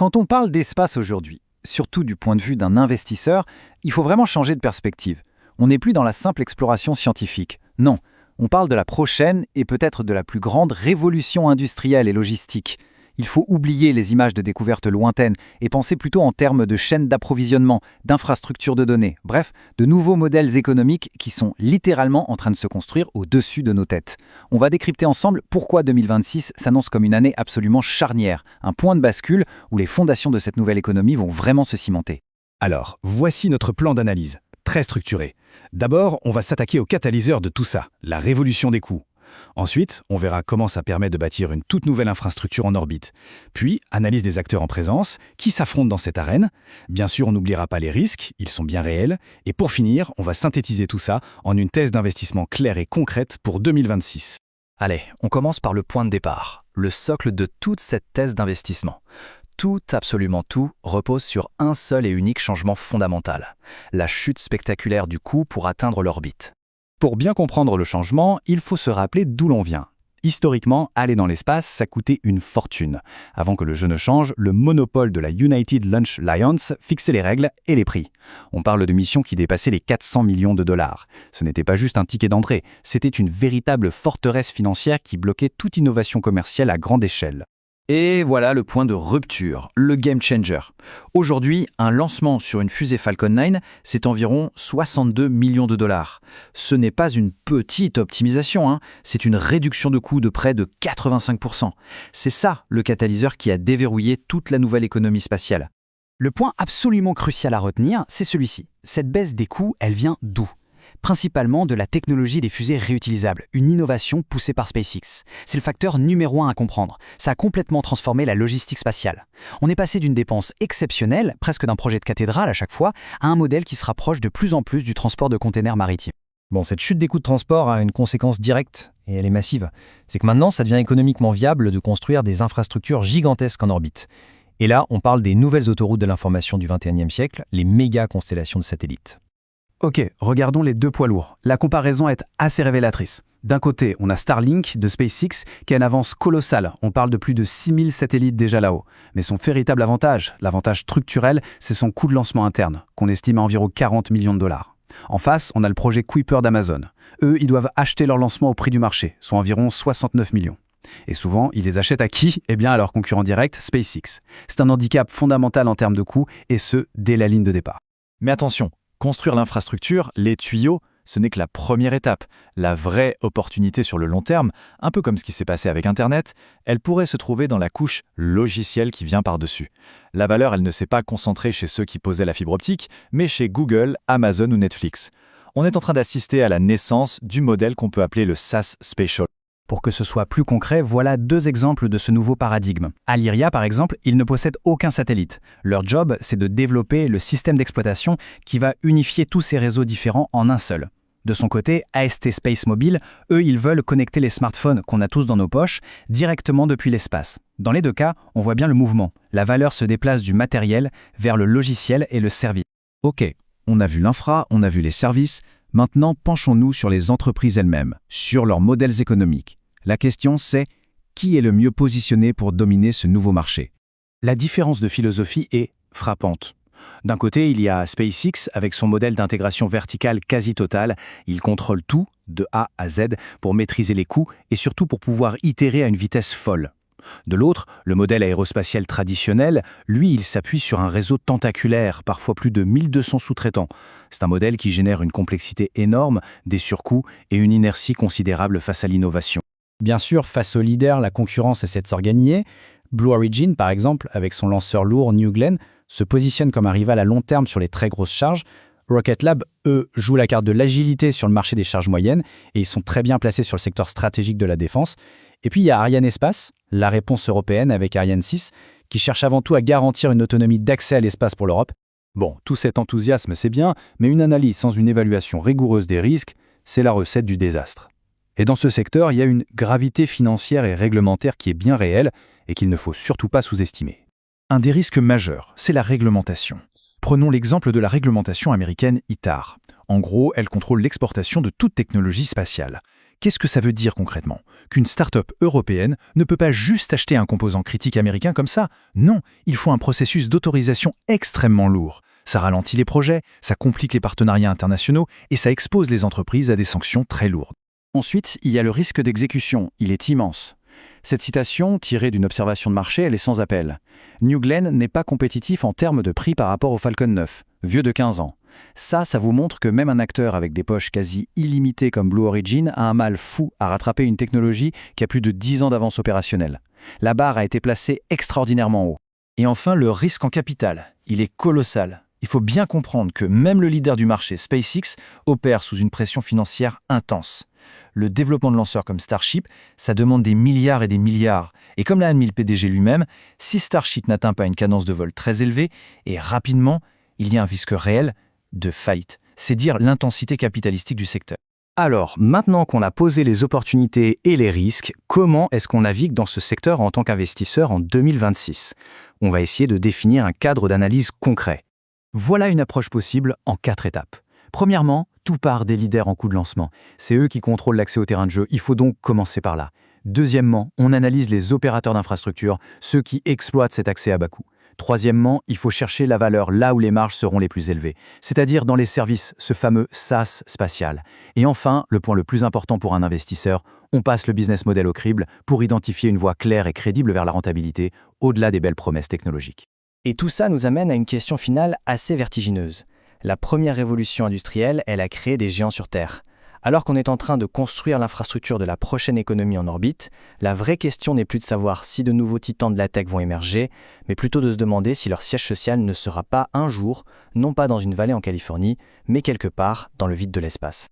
Quand on parle d'espace aujourd'hui, surtout du point de vue d'un investisseur, il faut vraiment changer de perspective. On n'est plus dans la simple exploration scientifique. Non, on parle de la prochaine et peut-être de la plus grande révolution industrielle et logistique. Il faut oublier les images de découvertes lointaines et penser plutôt en termes de chaînes d'approvisionnement, d'infrastructures de données, bref, de nouveaux modèles économiques qui sont littéralement en train de se construire au-dessus de nos têtes. On va décrypter ensemble pourquoi 2026 s'annonce comme une année absolument charnière, un point de bascule où les fondations de cette nouvelle économie vont vraiment se cimenter. Alors, voici notre plan d'analyse, très structuré. D'abord, on va s'attaquer au catalyseur de tout ça, la révolution des coûts. Ensuite, on verra comment ça permet de bâtir une toute nouvelle infrastructure en orbite. Puis, analyse des acteurs en présence, qui s'affrontent dans cette arène. Bien sûr, on n'oubliera pas les risques, ils sont bien réels. Et pour finir, on va synthétiser tout ça en une thèse d'investissement claire et concrète pour 2026. Allez, on commence par le point de départ, le socle de toute cette thèse d'investissement. Tout, absolument tout, repose sur un seul et unique changement fondamental, la chute spectaculaire du coût pour atteindre l'orbite. Pour bien comprendre le changement, il faut se rappeler d'où l'on vient. Historiquement, aller dans l'espace, ça coûtait une fortune. Avant que le jeu ne change, le monopole de la United Launch Alliance fixait les règles et les prix. On parle de missions qui dépassaient les 400 millions de dollars. Ce n'était pas juste un ticket d'entrée, c'était une véritable forteresse financière qui bloquait toute innovation commerciale à grande échelle. Et voilà le point de rupture, le game changer. Aujourd'hui, un lancement sur une fusée Falcon 9, c'est environ 62 millions de dollars. Ce n'est pas une petite optimisation, c'est une réduction de coûts de près de 85%. C'est ça le catalyseur qui a déverrouillé toute la nouvelle économie spatiale. Le point absolument crucial à retenir, c'est celui-ci. Cette baisse des coûts, elle vient d'où ? Principalement de la technologie des fusées réutilisables, une innovation poussée par SpaceX. C'est le facteur numéro 1 à comprendre. Ça a complètement transformé la logistique spatiale. On est passé d'une dépense exceptionnelle, presque d'un projet de cathédrale à chaque fois, à un modèle qui se rapproche de plus en plus du transport de containers maritimes. Bon, cette chute des coûts de transport a une conséquence directe, et elle est massive. C'est que maintenant, ça devient économiquement viable de construire des infrastructures gigantesques en orbite. Et là, on parle des nouvelles autoroutes de l'information du XXIe siècle, les méga constellations de satellites. Ok, regardons les deux poids lourds. La comparaison est assez révélatrice. D'un côté, on a Starlink de SpaceX qui a une avance colossale. On parle de plus de 6000 satellites déjà là-haut. Mais son véritable avantage, l'avantage structurel, c'est son coût de lancement interne, qu'on estime à environ 40 millions de dollars. En face, on a le projet Kuiper d'Amazon. Eux, ils doivent acheter leur lancement au prix du marché, soit environ 69 millions. Et souvent, ils les achètent à qui ? Eh bien, à leur concurrent direct, SpaceX. C'est un handicap fondamental en termes de coûts, et ce, dès la ligne de départ. Mais attention, construire l'infrastructure, les tuyaux, ce n'est que la première étape. La vraie opportunité sur le long terme, un peu comme ce qui s'est passé avec Internet, elle pourrait se trouver dans la couche logicielle qui vient par-dessus. La valeur, elle ne s'est pas concentrée chez ceux qui posaient la fibre optique, mais chez Google, Amazon ou Netflix. On est en train d'assister à la naissance du modèle qu'on peut appeler le SaaS Spatial. Pour que ce soit plus concret, voilà deux exemples de ce nouveau paradigme. Alyria, par exemple, ils ne possèdent aucun satellite. Leur job, c'est de développer le système d'exploitation qui va unifier tous ces réseaux différents en un seul. De son côté, AST Space Mobile, eux, ils veulent connecter les smartphones qu'on a tous dans nos poches directement depuis l'espace. Dans les deux cas, on voit bien le mouvement. La valeur se déplace du matériel vers le logiciel et le service. Ok, on a vu l'infra, on a vu les services. Maintenant, penchons-nous sur les entreprises elles-mêmes, sur leurs modèles économiques. La question, c'est qui est le mieux positionné pour dominer ce nouveau marché ? La différence de philosophie est frappante. D'un côté, il y a SpaceX avec son modèle d'intégration verticale quasi totale. Il contrôle tout, de A à Z, pour maîtriser les coûts et surtout pour pouvoir itérer à une vitesse folle. De l'autre, le modèle aérospatial traditionnel, lui, il s'appuie sur un réseau tentaculaire, parfois plus de 1200 sous-traitants. C'est un modèle qui génère une complexité énorme, des surcoûts et une inertie considérable face à l'innovation. Bien sûr, face aux leaders, la concurrence essaie de s'organiser. Blue Origin, par exemple, avec son lanceur lourd New Glenn, se positionne comme un rival à long terme sur les très grosses charges. Rocket Lab, eux, jouent la carte de l'agilité sur le marché des charges moyennes et ils sont très bien placés sur le secteur stratégique de la défense. Et puis il y a Arianespace, la réponse européenne avec Ariane 6, qui cherche avant tout à garantir une autonomie d'accès à l'espace pour l'Europe. Bon, tout cet enthousiasme, c'est bien, mais une analyse sans une évaluation rigoureuse des risques, c'est la recette du désastre. Et dans ce secteur, il y a une gravité financière et réglementaire qui est bien réelle et qu'il ne faut surtout pas sous-estimer. Un des risques majeurs, c'est la réglementation. Prenons l'exemple de la réglementation américaine ITAR. En gros, elle contrôle l'exportation de toute technologie spatiale. Qu'est-ce que ça veut dire concrètement? Qu'une start-up européenne ne peut pas juste acheter un composant critique américain comme ça. Non, il faut un processus d'autorisation extrêmement lourd. Ça ralentit les projets, ça complique les partenariats internationaux et ça expose les entreprises à des sanctions très lourdes. Ensuite, il y a le risque d'exécution. Il est immense. Cette citation, tirée d'une observation de marché, elle est sans appel. New Glenn n'est pas compétitif en termes de prix par rapport au Falcon 9, vieux de 15 ans. Ça vous montre que même un acteur avec des poches quasi illimitées comme Blue Origin a un mal fou à rattraper une technologie qui a plus de 10 ans d'avance opérationnelle. La barre a été placée extraordinairement haut. Et enfin, le risque en capital. Il est colossal. Il faut bien comprendre que même le leader du marché, SpaceX, opère sous une pression financière intense. Le développement de lanceurs comme Starship, ça demande des milliards et des milliards. Et comme l'a admis le PDG lui-même, si Starship n'atteint pas une cadence de vol très élevée, et rapidement, il y a un risque réel de faillite. C'est dire l'intensité capitalistique du secteur. Alors, maintenant qu'on a posé les opportunités et les risques, comment est-ce qu'on navigue dans ce secteur en tant qu'investisseur en 2026? On va essayer de définir un cadre d'analyse concret. Voilà une approche possible en 4 étapes. Premièrement, tout part des leaders en coût de lancement. C'est eux qui contrôlent l'accès au terrain de jeu, il faut donc commencer par là. Deuxièmement, on analyse les opérateurs d'infrastructure, ceux qui exploitent cet accès à bas coût. Troisièmement, il faut chercher la valeur là où les marges seront les plus élevées, c'est-à-dire dans les services, ce fameux SaaS spatial. Et enfin, le point le plus important pour un investisseur, on passe le business model au crible pour identifier une voie claire et crédible vers la rentabilité, au-delà des belles promesses technologiques. Et tout ça nous amène à une question finale assez vertigineuse. La première révolution industrielle, elle a créé des géants sur Terre. Alors qu'on est en train de construire l'infrastructure de la prochaine économie en orbite, la vraie question n'est plus de savoir si de nouveaux titans de la tech vont émerger, mais plutôt de se demander si leur siège social ne sera pas un jour, non pas dans une vallée en Californie, mais quelque part dans le vide de l'espace.